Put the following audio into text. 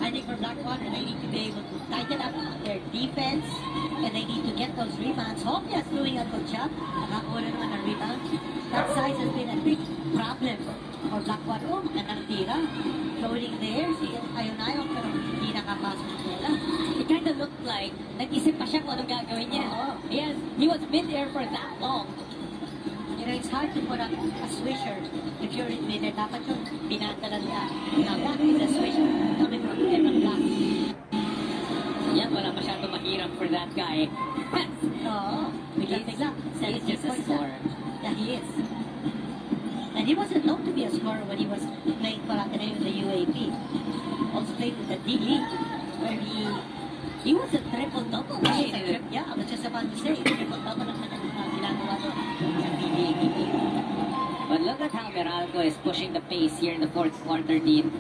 I think for Blackwater, they need to be able to tighten up their defense and they need to get those rebounds. Hopia's doing a good job. Nakakuha naman ng rebound. That size has been a big problem for Blackwater. Oh, magandang tira. Floating there. Si Ayonayo, pero hindi nakapasok ng bola. It kind of looked like nag-isip pa siya kung anong gagawin niya. Oh. Yes, he was mid-air for that long. You know, it's hard to put up a swisher if you're in mid-air. Dapat yung binantalan niya. Now, that is a swisher coming from Evan Black. Yan, wala masyado mahirap for that guy. Oo. Biglang Black. He's just a scorer. Yeah, he is. And he wasn't known to be a scorer when he was playing for Ateneo in the UAP. Also played in the D-League, where he was a triple-double. Yeah, I was just about to say, triple-double ang ginagawa doon sa D-League. But look at how Meralco is pushing the pace here in the fourth quarter, Dean.